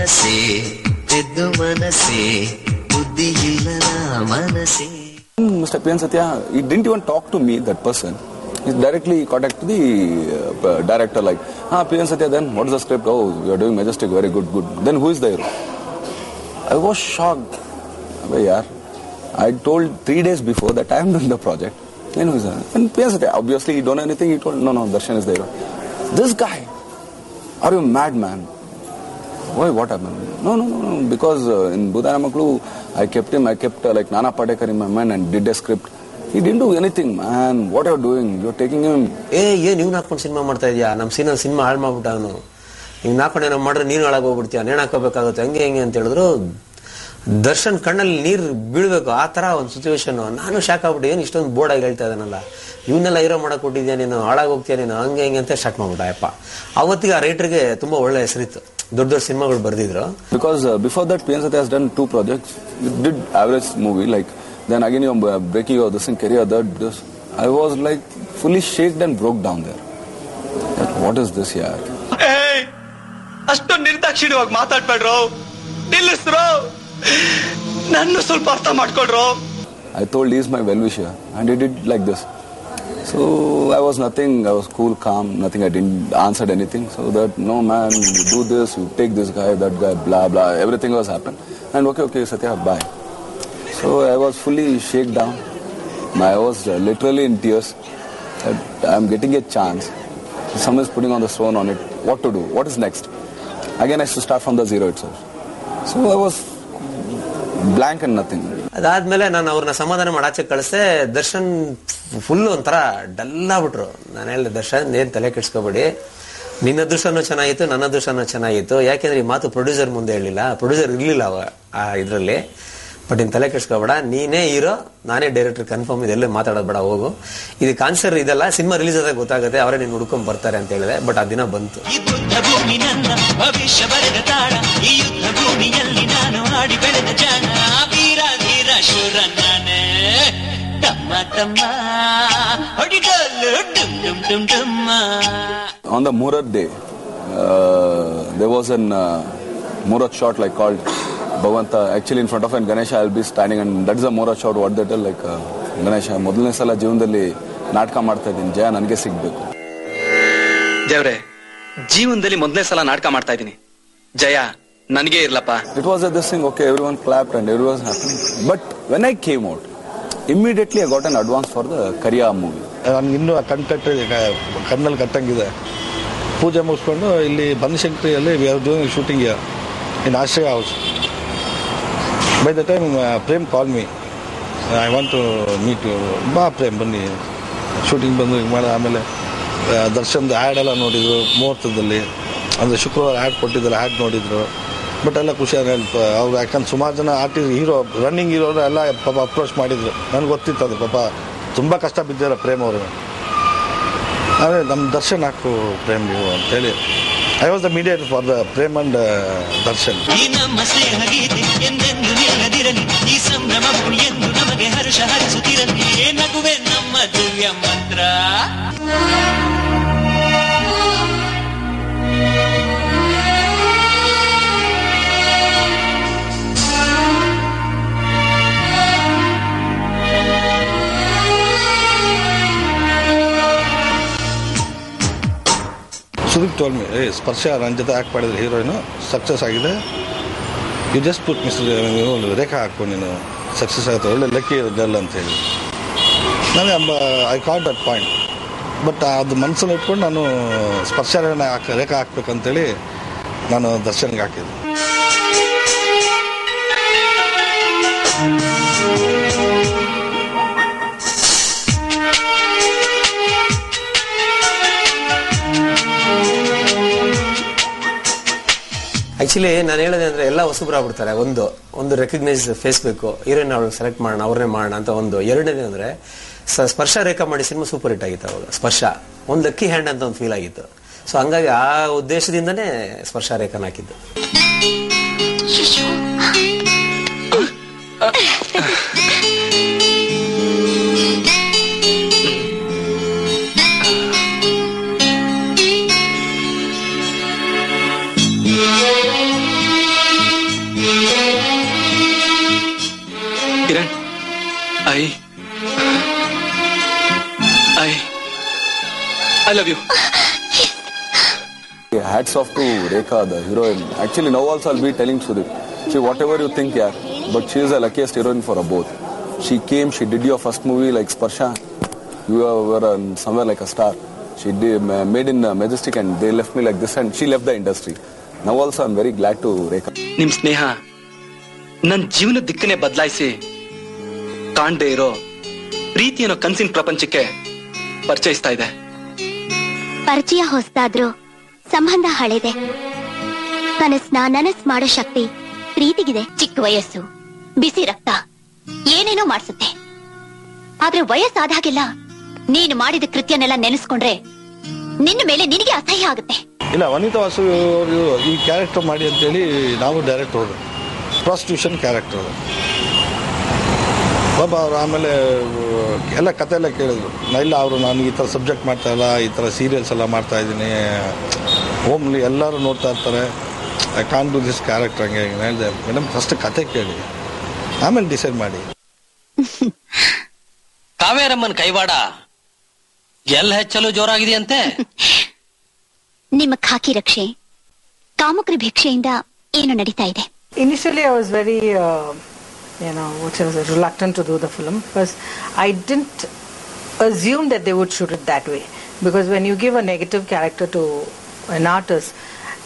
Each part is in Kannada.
ಮನಸ್ಸೇ ಎದ್ದು ಮನಸ್ಸೇ ಬುದ್ಧಿ ಇಲ್ಲದ ಮನಸ್ಸೇ. Mr. P.N. Sathya, he didn't even talk to me, that person. He directly contacted the director like, P.N. Sathya, then what is the script? Oh, you are doing Majestic, very good, good. Then who is the hero? I was shocked. I told 3 days before that I am doing the project. Then who is that? And P.N. Sathya, obviously he don't know anything. He told, no, Darshan is the hero. This guy, are you mad, man? Why, what happened? No, because in Budhana Maklu, I kept like Nana Patekar in my mind and did a script. He didn't do anything, man. What are you doing? You're taking him. ನೀವು ನಾಕೊಂಡು ಸಿನಿಮಾ ಮಾಡ್ತಾ ಇದೀಯಾ, ನಮ್ಮ ಸಿನಿಮಾ ಹಾಳು ಮಾಡ್ಬಿಟ್ಟ ಅವನು, ನೀವು ನಾಕೊಂಡು ಏನೋ ಮಾಡ್ರೆ ನೀನು ಹಾಳಾಗಿ ಹೋಗ್ಬಿಡ್ತೀಯ, ನೇಣು ಹಾಕೋಬೇಕಾಗುತ್ತೆ, ಹಂಗೆ ಅಂತ ಹೇಳಿದ್ರು. ದರ್ಶನ್ ಕಣ್ಣಲ್ಲಿ ನೀರು ಬೀಳ್ಬೇಕು ಆ ತರ ಒಂದು ಸಿಚುವೇಶನ್. ನಾನು ಶಾಕ್ ಆಗ್ಬಿಟ್ಟು, ಏನು ಇಷ್ಟೊಂದು ಬೋರ್ಡ್ ಆಗಿ ಹೇಳ್ತಾ ಇದ್ದಾನಲ್ಲ, ಇವನ್ನೆಲ್ಲ ಹೀರೋ ಮಾಡಕ್ ಕೊಟ್ಟಿದ್ಯಾ ನೀನು, ಹಾಳಾಗಿ ಹೋಗ್ತೀಯ ನೀನು, ಹಂಗೆ ಅಂತ ಸ್ಟಾರ್ಟ್ ಮಾಡ್ಬಿಟ್ಟ ಅಪ್ಪ. ಅವತ್ತಿಗೆ ಆ ರೈಟರ್ಗೆ ತುಂಬಾ ಒಳ್ಳೆ ಹೆಸರಿತ್ತು, ದೊಡ್ಡ ಸಿನಿಮಾಗಳು ಬರ್ದಿದ್ರು. Because before that P.N. Sathya has done 2 projects. He did average movie, like then again you breaking your this in career, this. I was like fully shaken and broke down there. That, what is this yaar? Hey, ಅಷ್ಟು ನಿರ್ದಾಕ್ಷಿಣ್ಯವಾಗಿ ಮಾತಾಡ್ಬೇಡ್ರೋ, ನಿಲ್ಲಿಸ್ರೋ, ನನ್ನ ಸ್ವಲ್ಪ ಅರ್ಥ ಮಾಡ್ಕೊಳ್ರೋ. I told he is my well-wisher and he did like this. So I was nothing, I was cool, calm, nothing, I didn't answer anything. So that, no man, you do this, you take this guy, that guy, blah, blah, everything was happened. And okay, Satya, bye. So I was fully shaken down. I was literally in tears. I'm getting a chance. Someone is putting on the stone on it. What to do? What is next? Again, I should start from the zero itself. So I was blank and nothing. ಅದಾದ್ಮೇಲೆ ನಾನು ಅವ್ರನ್ನ ಸಮಾಧಾನ ಮಾಡಾಚೆ ಕಳಿಸ್ದೆ. ದರ್ಶನ್ ಫುಲ್ ಒಂಥರ ಡಲ್ ಆಗ್ಬಿಟ್ರು. ನಾನು ಹೇಳಿದೆ, ದರ್ಶನ್ ಏನ್ ತಲೆ ಕೆಡ್ಸ್ಕೋಬೇಡಿ, ನಿನ್ನ ಅದೃಷ್ಟನೂ ಚೆನ್ನಾಗಿತ್ತು, ನನ್ನ ಅದೃಷ್ಟನೂ ಚೆನ್ನಾಗಿತ್ತು. ಯಾಕೆಂದ್ರೆ ಈ ಮಾತು ಪ್ರೊಡ್ಯೂಸರ್ ಮುಂದೆ ಹೇಳಿಲ್ಲ, ಪ್ರೊಡ್ಯೂಸರ್ ಇರ್ಲಿಲ್ಲ ಆ ಇದ್ರಲ್ಲಿ. ಬಟ್ ಇನ್ ತಲೆ ಕೆಡ್ಸ್ಕೋಬೇಡ, ನೀನೇ ಹೀರೋ, ನಾನೇ ಡೈರೆಕ್ಟರ್, ಕನ್ಫರ್ಮ್, ಇದೆಲ್ಲ ಮಾತಾಡೋದು ಬೇಡ, ಹೋಗು. ಇದಕ್ಕೆ ಆನ್ಸರ್ ಇದೆಲ್ಲ, ಸಿನಿಮಾ ರಿಲೀಸ್ ಆದಾಗ ಗೊತ್ತಾಗುತ್ತೆ, ಅವರೇ ನೀನು ಹುಡ್ಕೊಂಡ್ ಬರ್ತಾರೆ ಅಂತ ಹೇಳಿದೆ. ಬಟ್ ಆ ದಿನ ಬಂತು. On the Murat day, there was an Murat shot like called Bhavanta. Actually, in front of an Ganesha, I'll be standing, and that is a Murat shot. What they tell, like Ganesha, ಮೊದಲನೇ ಸಲ ಜೀವನದಲ್ಲಿ ನಾಟಕ ಮಾಡ್ತಾ ಇದ್ದೀನಿ, ಜಯ ನನಗೆ ಸಿಗ್ಬೇಕು. ದೇವ್ರೆ, ಜೀವನದಲ್ಲಿ ಮೊದಲನೇ ಸಲ ನಾಟಕ ಮಾಡ್ತಾ ಇದ್ದೀನಿ, ಜಯ ನನಗೆ ಇರ್ಲಪ್ಪ. It was this thing, okay, everyone clapped and everyone was happy. But when I came out, immediately I got an advance for the Kariya movie. ನನಗೆ ಇನ್ನೂ ಕಣ್ಣಲ್ಲಿ ಕಟ್ಟಂಗಿದೆ. ಪೂಜೆ ಮುಗಿಸ್ಕೊಂಡು ಇಲ್ಲಿ ಬನಶಂಕರಿಯಲ್ಲಿ we are doing shooting in Ashraya house. By the time Prem call me, I want to meet you, ಬಾ ಪ್ರೇಮ್ ಬನ್ನಿ ಶೂಟಿಂಗ್ ಬಂದು ಹಿಂಗೆ ಮಾಡಿ. ಆಮೇಲೆ ದರ್ಶನ್ದು ಆ್ಯಡ್ ಎಲ್ಲ ನೋಡಿದರು ಮುಹೂರ್ತದಲ್ಲಿ, ಅಂದರೆ ಶುಕ್ರವಾರ ಆ್ಯಡ್ ಕೊಟ್ಟಿದ್ದಾರೆ, ಆ್ಯಡ್ ನೋಡಿದರು. ಬಟ್ ಎಲ್ಲ ಖುಷಿಯಾಗಿ ಅವ್ರು, ಯಾಕಂದ್ರೆ ಸುಮಾರು ಜನ ಹೀರೋ, ರನ್ನಿಂಗ್ ಹೀರೋ ಎಲ್ಲ ಪಾಪ ಅಪ್ರೋಚ್ ಮಾಡಿದರು. ನನಗೆ ಗೊತ್ತಿತ್ತು ಅದು, ಪಾಪ ತುಂಬ ಕಷ್ಟ ಬಿದ್ದಿದ್ದಾರೆ ಪ್ರೇಮ್ ಅವರು. ಆದರೆ ನಮ್ಮ ದರ್ಶನ್ ಹಾಕು ಪ್ರೇಮ್ ನೀವು ಅಂತೇಳಿ, I was the mediator for the Prem and Darshan. ಈ ಸಂಭ್ರಮ ಎಂದು ನಮಗೆ ಹರ್ಷ ಹರಿಸುತ್ತಿರಲಿ, ನಗುವೆ ನಮ್ಮ ದಿವ್ಯ ಮಂತ್ರ. ಸುದೀಪ್ ಟೋಲ್ ಮಿ, ಸ್ಪರ್ಶ ನನ್ನ ಜೊತೆ ಆ್ಯಕ್ಟ್ ಮಾಡಿದ್ರೆ ಹೀರೋಯಿನು ಸಕ್ಸಸ್ ಆಗಿದೆ, ಯು ಜಸ್ಟ್ ಪುಟ್ ಮಿಸ್ಟರ್ ರೇಖಾ ಹಾಕು, ನೀನು ಸಕ್ಸಸ್ ಆಗುತ್ತೆ, ಒಳ್ಳೆ ಲಕ್ಕಿ ಗರ್ಲ್ ಅಂತ ಹೇಳಿ. ನನಗೆ I caught that point. But ಅದು ಮನಸ್ಸನ್ನು ಇಟ್ಕೊಂಡು ನಾನು ಸ್ಪರ್ಶ ರೇಖಾ ಹಾಕ್ಬೇಕಂತೇಳಿ ನಾನು ದರ್ಶನ್ಗೆ ಹಾಕಿದ್ದೆ. ಆಕ್ಚುಲಿ ನಾನು ಹೇಳೋದೇ ಅಂದ್ರೆ ಎಲ್ಲ ಹೊಸಬ್ರು ಆಗ್ಬಿಡ್ತಾರೆ. ಒಂದು ರೆಕಗ್ನೈಸ್ ಫೇಸ್ ಬೇಕು, ಹೀರೋಯಿನ್ ಅವಳು ಸೆಲೆಕ್ಟ್ ಮಾಡೋಣ, ಅವ್ರನ್ನೇ ಮಾಡೋಣ ಅಂತ ಒಂದು. ಎರಡನೇ ಅಂದ್ರೆ ಸ್ಪರ್ಶ ರೇಖಾ ಮಾಡಿ ಸಿನಿಮಾ ಸೂಪರ್ ಹಿಟ್ ಆಗಿತ್ತು ಅವಾಗ. ಸ್ಪರ್ಶ ಒಂದು ಲಕ್ಕಿ ಹ್ಯಾಂಡ್ ಅಂತ ಒಂದು ಫೀಲ್ ಆಗಿತ್ತು. ಸೊ ಹಂಗಾಗಿ ಆ ಉದ್ದೇಶದಿಂದನೇ ಸ್ಪರ್ಶ ರೇಖಾನ ಹಾಕಿದ್ದು. I love you. Hats off to Rekha, the heroine. Actually, now also I'll be telling Sudip. See, whatever you think, yeah, but she is the luckiest heroine for us both. She came, she did your first movie like Sparsha. You were somewhere like a star. She did, made in Majestic, and they left me like this, and she left the industry. Now also I'm very glad to Rekha. ನಿಮ್ ಸ್ನೇಹ ನನ್ ಜೀವನದ ದಿಕ್ಕನ್ನೇ ಬದಲಾಯಿಸಿ ಕಾಣ್ದೇ ಇರೋ ಪ್ರೀತಿ ಅನ್ನೋ ಕನ್ಸಿನ ಪ್ರಪಂಚಕ್ಕೆ ಪರಿಚಯಿಸ್ತಾ ಇದೆ. ಪರಿಚಯ ಹೊಸದಾದ್ರೂ ಸಂಬಂಧ ಹಳೆದೆ. ಕನಸ್ನ ನನಸ್ ಮಾಡೋ ಶಕ್ತಿ ಪ್ರೀತಿಗಿದೆ. ಚಿಕ್ಕ ವಯಸ್ಸು, ಬಿಸಿ ರಕ್ತ ಏನೇನೋ ಮಾಡಿಸುತ್ತೆ. ಆದ್ರೆ ವಯಸ್ಸಾದ ಹಾಗೆಲ್ಲ ನೀನು ಮಾಡಿದ ಕೃತ್ಯನೆಲ್ಲ ನೆನೆಸ್ಕೊಂಡ್ರೆ ನಿನ್ನ ಮೇಲೆ ನಿನಗೆ ಅಸಹ್ಯ ಆಗುತ್ತೆ. ಇಲ್ಲ, ವನಿತಾ ವಾಸು ಅವರು ಈ ಕ್ಯಾರೆಕ್ಟರ್ ಮಾಡಿ ಅಂತೇಳಿ ನಾವು ಡೈರೆಕ್ಟ್ ಹೋದ್ರು. ಪ್ರಾಸ್ಟಿಟ್ಯೂಷನ್ ಕ್ಯಾರೆಕ್ಟರ್ ಬಾಬಾ ಅವರು. ಆಮೇಲೆ ಎಲ್ಲ ಕತೆ ಎಲ್ಲ ಕೇಳಿದ್ರು. ಇಲ್ಲ ಅವರು ನಾನು ಈ ಥರ ಸಬ್ಜೆಕ್ಟ್ ಮಾಡ್ತಾ ಇಲ್ಲ, ಈ ಥರ ಸೀರಿಯಲ್ಸ್ ಎಲ್ಲ ಮಾಡ್ತಾ ಇದ್ದೀನಿ, ಹೋಮ್ಲಿ ಎಲ್ಲರೂ ನೋಡ್ತಾ ಇರ್ತಾರೆ, I can't do this character. ಹಂಗೆ ಹೇಳಿದೆ ಮೇಡಮ್, ಫಸ್ಟ್ ಕತೆ ಕೇಳಿ ಆಮೇಲೆ ಡಿಸೈಡ್ ಮಾಡಿ. ಕಾವೇರಮ್ಮನ ಕೈವಾಡ ಎಲ್ಲ ಹೆಚ್ಚಲು ಜೋರಾಗಿದೆಯಂತೆ. ನಿಮ್ಮ ಖಾಕಿ ರಕ್ಷೆ ಕಾಮುಕರ ಭಿಕ್ಷೆಯಿಂದ ಏನು ನಡೀತಾ ಇದೆ? Initially, I was very, reluctant to do the film because I didn't assume that they would shoot it that way. Because when you give a negative character to an artist,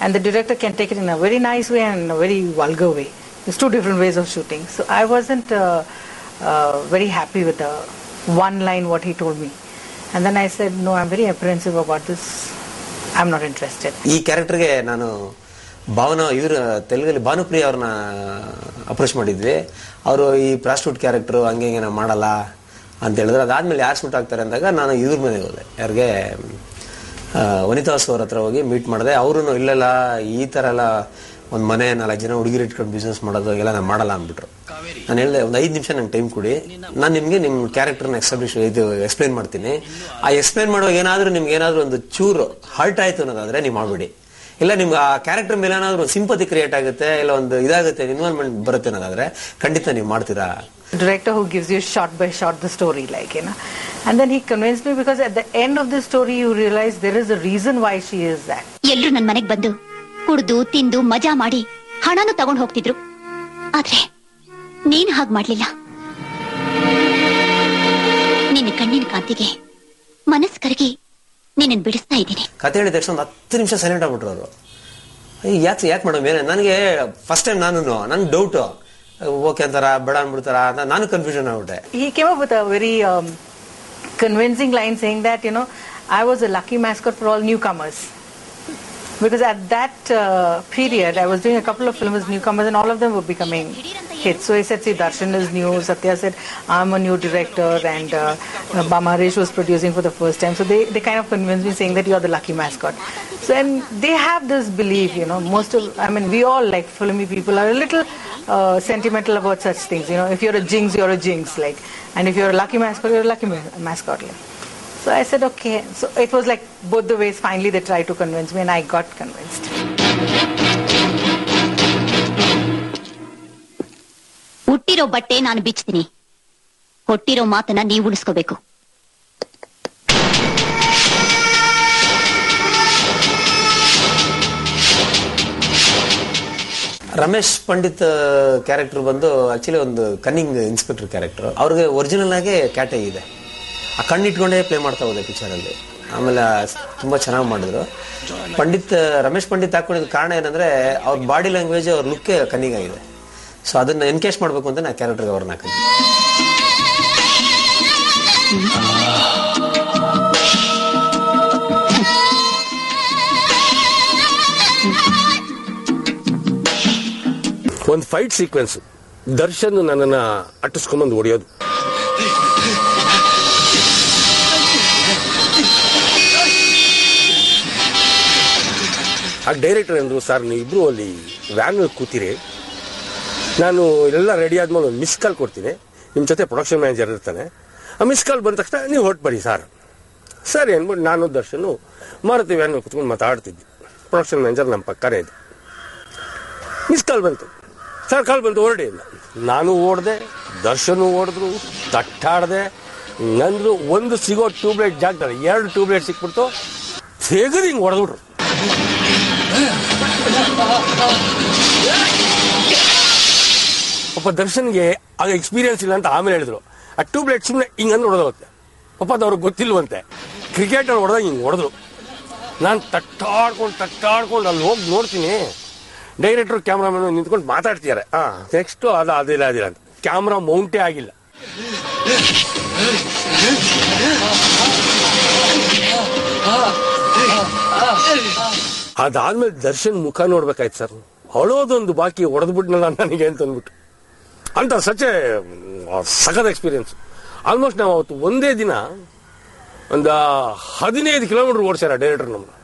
and the director can take it in a very nice way and in a very vulgar way, there's two different ways of shooting. So I wasn't very happy with the one line what he told me, and then I said, no, I'm very apprehensive about this. I'm not interested. ಈ ಕ್ಯಾರೆಕ್ಟರ್ಗೆ ನಾನು ಭಾವನಾ ಇವ್ರ ತೆಲುಗಲ್ಲಿ ಭಾನುಪ್ರಿಯ ಅವ್ರನ್ನ ಅಪ್ರೋಚ್ ಮಾಡಿದ್ವಿ. ಅವರು ಈ ಪ್ರಾಸ್ಟಿಟ್ಯೂಟ್ ಕ್ಯಾರೆಕ್ಟರ್ ಹಂಗೆ ನಾವು ಮಾಡಲ್ಲ ಅಂತ ಹೇಳಿದ್ರೆ, ಅದಾದ್ಮೇಲೆ ಯಾರು ಶೂಟ್ ಆಗ್ತಾರೆ ಅಂದಾಗ ನಾನು ಇವ್ರ ಮನೆಗೆ ಹೋದೆ. ಯಾರಿಗೆ ವನಿತಾ ವಾಸು ಅವ್ರ ಹತ್ರ ಹೋಗಿ ಮೀಟ್ ಮಾಡಿದೆ. ಅವರು ಇಲ್ಲೆಲ್ಲ ಈ ಥರ ಎಲ್ಲ ಒಂದು ಮನೆ 4 ಜನ ಹುಡುಗಿರು ಇಟ್ಕೊಂಡು ಬಿಸ್ನೆಸ್ ಮಾಡೋದು ಎಲ್ಲ ನಾನು ಮಾಡಲ್ಲ ಅಂದ್ಬಿಟ್ರು. ನಾನು ಹೇಳಿದೆ, ಒಂದು 5 ನಿಮಿಷ ನಂಗೆ ಟೈಮ್ ಕೊಡಿ, ನಾನು ನಿಮಗೆ ನಿಮ್ಮ ಕ್ಯಾರೆಕ್ಟರ್ನ ಎಕ್ಸ್ಪ್ಲೈನ್ ಮಾಡ್ತೀನಿ. ಆ ಎಕ್ಸ್ಪ್ಲೈನ್ ಮಾಡುವಾಗ ಏನಾದರೂ ನಿಮ್ಗೆ ಏನಾದರೂ ಒಂದು ಚೂರು ಹರ್ಟ್ ಆಯ್ತು ಅನ್ನೋದಾದ್ರೆ ನೀವು ಮಾಡಬೇಡಿ. ಇಲ್ಲ ನಿಮ್ಗೆ ಆ ಕ್ಯಾರೆಕ್ಟರ್ ಮೇಲೆ ಏನಾದ್ರು ಒಂದು ಸಿಂಪತಿ ಕ್ರಿಯೇಟ್ ಆಗುತ್ತೆ, ಇಲ್ಲ ಒಂದು ಇದಾಗುತ್ತೆ, ಇನ್ವಾಲ್ವ್ಮೆಂಟ್ ಬರುತ್ತೆ ಅನ್ನೋದಾದ್ರೆ ಖಂಡಿತ ನೀವು ಮಾಡ್ತೀರಾ. Director who gives you shot by shot the story, and then he convinced me, because at the end of the story you realize there is a reason why she is that. ಎಲ್ಲರೂ ನನ್ನ ಮನೆಗೆ ಬಂದು ಕುಡಿದು ತಿಂದು ಮಜಾ ಮಾಡಿ ಹಣನೂ ತಗೊಂಡು ಹೋಗ್ತಿದ್ರು. ಆದ್ರೆ ನೀನು ಹಾಗೆ ಮಾಡ್ಲಿಲ್ಲ. ನಿನ್ನ ಕಣ್ಣಿನ ಕಾಂತಿಗೆ ಮನಸ್ಸು ಕರಗಿ ನೀನನ್ನು ಬಿಡಿಸ್ತಾ ಇದ್ದೀನಿ. ಕತೆ ಹೇಳಿದ ತಕ್ಷಣ ಒಂದು 10 ನಿಮಿಷ ಸೈಲೆಂಟ್ ಆಗ್ಬಿಟ್ರು ಅವರು. ಯಾಕೆ ಮೇಡಮ್ ಏನೇ? ನನಗೆ ಫಸ್ಟ್ ಟೈಮ್ ನನ್ ಡೌಟ್, ಓಕೆ ಅಂತಾರ ಬೇಡ ಅನ್ಬಿಡ್ತಾರ ಅಂತ ನಾನು ಕನ್ಫ್ಯೂಷನ್ ಆಗ್ಬಿಟ್ಟೆ. He came up with a very convincing line saying that, I was a lucky mascot for all newcomers. Because at that period, I was doing a couple of films as newcomers and all of them were becoming hits. So he said, see, Darshan is new, Satya said, I'm a new director, and Bamaresh was producing for the first time. So they kind of convinced me saying that you're the lucky mascot. So and they have this belief, we all like filmy people are a little sentimental about such things. If you're a jinx, you're a jinx. And if you're a lucky mascot, you're a lucky mascot. So I said, okay. So it was like both the ways. Finally, they tried to convince me and I got convinced. ಹುಟ್ಟಿರೋ ಬಟ್ಟೆ ನಾನು ಬಿಚ್ತೀನಿ, ಕೊಟ್ಟಿರೋ ಮಾತನ್ನ ನೀವು ಉಳಿಸ್ಕೋಬೇಕು. ರಮೇಶ್ ಪಂಡಿತ್ ಕ್ಯಾರೆಕ್ಟರ್ ಬಂದು ಆಕ್ಚುಲಿ ಒಂದು ಕನ್ನಿಂಗ್ ಇನ್ಸ್ಪೆಕ್ಟರ್ ಕ್ಯಾರೆಕ್ಟರ್. ಅವ್ರಿಗೆ ಒರಿಜಿನಲ್ ಆಗಿ ಕ್ಯಾಟೆ ಇದೆ. ಆ ಕಣ್ಣಿಟ್ಕೊಂಡೇ ಪ್ಲೇ ಮಾಡ್ತಾ ಹೋದೆ ಪಿಕ್ಚರ್ ಅಲ್ಲಿ. ಆಮೇಲೆ ತುಂಬಾ ಚೆನ್ನಾಗಿ ಮಾಡಿದ್ರು. ರಮೇಶ್ ಪಂಡಿತ್ ಹಾಕೊಂಡಿದ್ದ ಕಾರಣ ಏನಂದ್ರೆ ಅವ್ರ ಬಾಡಿ ಲ್ಯಾಂಗ್ವೇಜ್, ಅವ್ರ ಲುಕ್ ಕನ್ನಿಂಗ್ ಆಗಿದೆ. ಸೊ ಅದನ್ನ ಎನ್ಕೇಶ್ ಮಾಡ್ಬೇಕು ಅಂತ ನಾ ಕ್ಯಾರೆಕ್ಟರ್ಗೆ ಅವ್ರನ್ನ ಹಾಕಿದ್ದೆ. ಒಂದು ಫೈಟ್ ಸೀಕ್ವೆನ್ಸ್, ದರ್ಶನ್ ನನ್ನನ್ನ ಅಟ್ಟಿಸ್ಕೊಂಬಂದು ಹೊಡೆಯೋದು. ಆ ಡೈರೆಕ್ಟರ್ ಅಂದ್ರು, ಸರ್ ನೀವಿಬ್ರು ಅಲ್ಲಿ ವ್ಯಾನ್ ಕೂತಿರಿ, ನಾನು ಎಲ್ಲ ರೆಡಿ ಆದ್ಮೇಲೆ ಒಂದು ಮಿಸ್ ಕಾಲ್ ಕೊಡ್ತೀನಿ, ನಿಮ್ಮ ಜೊತೆ ಪ್ರೊಡಕ್ಷನ್ ಮ್ಯಾನೇಜರ್ ಇರ್ತಾನೆ, ಆ ಮಿಸ್ ಕಾಲ್ ಬಂದ ತಕ್ಷಣ ನೀವು ಹೊರಟ್ಬಿಡಿ ಸರ್. ಸರಿ ಅಂದ್ಬಿಟ್ಟು ನಾನು ದರ್ಶನು ಮಾರುತಿ ವ್ಯಾನ್ ಕೂತ್ಕೊಂಡು ಮಾತಾಡ್ತಿದ್ವಿ. ಪ್ರೊಡಕ್ಷನ್ ಮ್ಯಾನೇಜರ್ ನಮ್ಮ ಪಕ್ಕನೇ ಇದೆ. ಮಿಸ್ ಕಾಲ್ ಬಂತು, ಸರ್ ಕಾಲ್ ಬಂತು ಹೊರಡಿ. ನಾನು ಓಡಿದೆ, ದರ್ಶನ್ ಓಡಿದ್ರು, ತಟ್ಟಾಡಿದೆ, ನಂದು ಒಂದು ಸಿಗೋ ಟ್ಯೂಬ್ಲೈಟ್ ಜಾಗದಲ್ಲಿ 2 ಟ್ಯೂಬ್ಲೈಟ್ ಸಿಕ್ಬಿಡ್ತು, ತೆಗೆದು ಹಿಂಗೆ ಹೊಡೆದ್ಬಿಟ್ರು. ಪಾಪ ದರ್ಶನ್ಗೆ ಆಗ ಎಕ್ಸ್ಪೀರಿಯನ್ಸ್ ಇಲ್ಲ ಅಂತ ಆಮೇಲೆ ಹೇಳಿದ್ರು. ಆ ಟ್ಯೂಬ್ಲೈಟ್ ಸುಮ್ಮನೆ ಹಿಂಗಂದ್ರೆ ಹೊಡೆದೋಗುತ್ತೆ. ಪಾಪ ಅದು ಅವ್ರಿಗೆ ಗೊತ್ತಿಲ್ವಂತೆ. ಕ್ರಿಕೆಟಲ್ಲಿ ಹೊಡೆದಾಗ ಹಿಂಗೆ ಹೊಡೆದ್ರು. ನಾನು ತಟ್ಟಾಡ್ಕೊಂಡು ಅಲ್ಲಿ ಹೋಗಿ ನೋಡ್ತೀನಿ, ಡೈರೆಕ್ಟ್ರು ಕ್ಯಾಮ್ರಾಮನ್ ನಿಂತ್ಕೊಂಡು ಮಾತಾಡ್ತಿದ್ದಾರೆ. ನೆಕ್ಸ್ಟು ಅದಿಲ್ಲ ಅಂತ ಕ್ಯಾಮ್ರಾ ಮೌಂಟೇ ಆಗಿಲ್ಲ. ಅದಾದ್ಮೇಲೆ ದರ್ಶನ್ ಮುಖ ನೋಡ್ಬೇಕಾಯ್ತು ಸರ್. ಅಳೋದೊಂದು ಬಾಕಿ, ಹೊಡೆದ್ಬಿಟ್ನಲ್ಲ ನನಗೆ ಅಂತ ಅಂದ್ಬಿಟ್ಟು. ಅಂತ ಸಚ್ಚೆ ಸಖತ್ ಎಕ್ಸ್ಪೀರಿಯನ್ಸ್. ಆಲ್ಮೋಸ್ಟ್ ನಾವು ಅವತ್ತು ಒಂದೇ ದಿನ ಒಂದು 15 ಕಿಲೋಮೀಟರ್ ಓಡಿಸ್ಯಾರ ಡೈರೆಕ್ಟರ್ ನಮ್ಗೆ.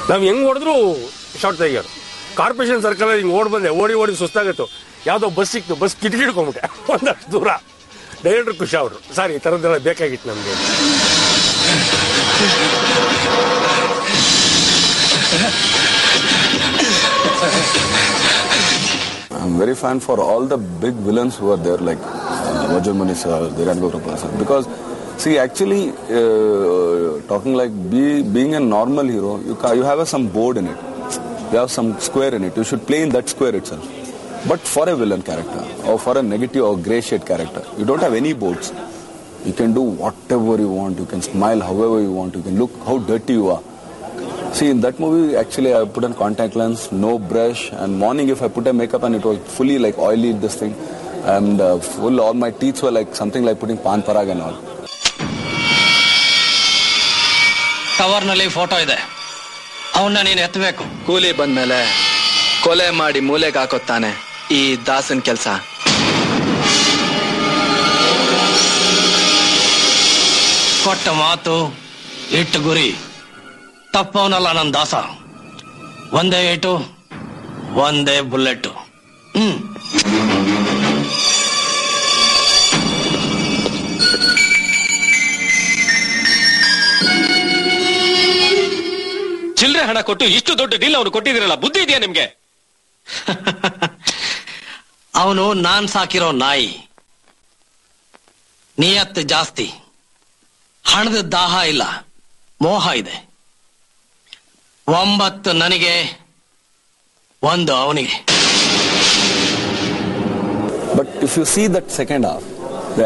ನಾವು ಹೆಂಗ್ ಹೊಡೆದ್ರು ಶಾರ್ಟ್ ತೆಗಿಯೋರು. ಕಾರ್ಪೊರೇಷನ್ ಸರ್ಕಲ್ ಹಿಂಗೆ ಬಂದೆ, ಓಡಿ ಸುಸ್ತಾಗತ್ತು. ಯಾವುದೋ ಬಸ್ ಸಿಕ್ತು, ಬಸ್ ಕಿಟ್ಕಿಡ್ಕೊಂಬಿಟ್ಟೆ ಒಂದಷ್ಟು ದೂರ. ಡೈರೆಕ್ಟರ್ ಖುಷಿ ಅವರು, ಸರ್ ಈ ಥರದ್ದೆಲ್ಲ ಬೇಕಾಗಿತ್ತು ನಮಗೆ. I'm very fan for all the big villains who are there, like Vajramani sir, Dhiren Gopal sir. Because, see, actually, talking like being a normal hero, you have some board in it. You have some square in it. You should play in that square itself. But for a villain character, or for a negative or grey shade character, you don't have any boards. You can do whatever you want. You can smile however you want. You can look how dirty you are. See, in that movie, actually, I put on contact lens, no brush, and morning if I put a makeup and it was fully like oily, this thing, and full, all my teeth were like something like putting pan parag and all. ಕವರ್ನಲ್ಲಿ ಫೋಟೋ ಇದೆ, ಅವನ್ನ ನೀನು ಎತ್ತಬೇಕು. ಕೂಲಿ ಬಂದ್ಮೇಲೆ ಕೊಲೆ ಮಾಡಿ ಮೂಲೆಗೆ ಹಾಕೋತಾನೆ ಈ ದಾಸನ್ ಕೆಲ್ಸ. ಕೊಟ್ಟ ಮಾತು ಇಟ್ಟು ಗುರಿ ತಪ್ಪವನಲ್ಲ ನನ್ನ ದಾಸ. ಒಂದೇ ಏಟು, ಒಂದೇ ಬುಲೆಟ್. ಚಿಲ್ಲರೆ ಹಣ ಕೊಟ್ಟು ಇಷ್ಟು ದೊಡ್ಡ ಡೀಲ್ ಅವನು ಕೊಟ್ಟಿದ್ದೀರಲ್ಲ, ಬುದ್ಧಿ ಇದೆಯಾ ನಿಮ್ಗೆ? ಅವನು ನಾನ್ ಸಾಕಿರೋ ನಾಯಿ. ನಿಯತ್ತು ಜಾಸ್ತಿ, ಹಣದ ದಾಹ ಇಲ್ಲ, ಮೋಹ ಇದೆ. 9 ನನಗೆ, 1 ಅವನಿಗೆ. But if you see that second half,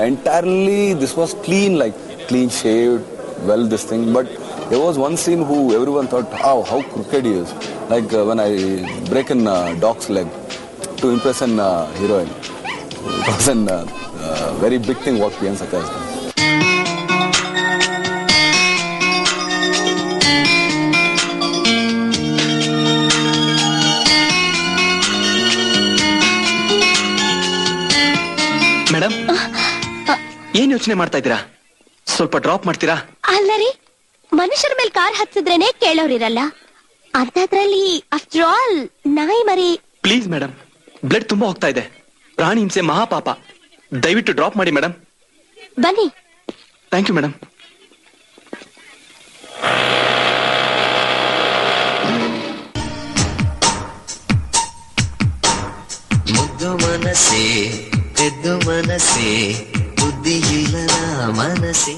entirely this was clean, like clean shaved, well this thing. But there was one scene who everyone thought, how crooked he is. Like when I break an dog's leg to impress an heroine. It was a very big thing what P.N. Satya has done. Madam, ಏನ್ ಯೋಚನೆ ಮಾಡ್ತಾ ಇದ್ದೀರಾ? ಸ್ವಲ್ಪ ಡ್ರಾಪ್ ಮಾಡ್ತೀರಾ? ಅಲ್ಲರಿ, ಮನುಷ್ಯರ ಮೇಲೆ ಕಾರ್ ಹತ್ತಿದ್ರೇನೆ ಕೇಳೋರಿರಲ್ಲ, ಅಂತದ್ರಲ್ಲಿ ಆಫ್ಟರ್ ಆಲ್ ನಾಯಿ ಮರಿ. ಪ್ಲೀಸ್ ಮೇಡಮ್, ಬ್ಲಡ್ ತುಂಬಾ ಹೋಗ್ತಾ ಇದೆ. ಪ್ರಾಣಿ ಹಿಂಸೆ ಮಹಾಪಾಪ. ದಯವಿಟ್ಟು ಡ್ರಾಪ್ ಮಾಡಿ ಮೇಡಮ್. ಬನ್ನಿ. Thank you madam. ಮುದ್ದು ಮನಸ್ಸೇ, ಎದ್ದು ಮನಸ್ಸೇ, ಬುದ್ಧಿ ಇಲ್ಲದ ಮನಸ್ಸೇ.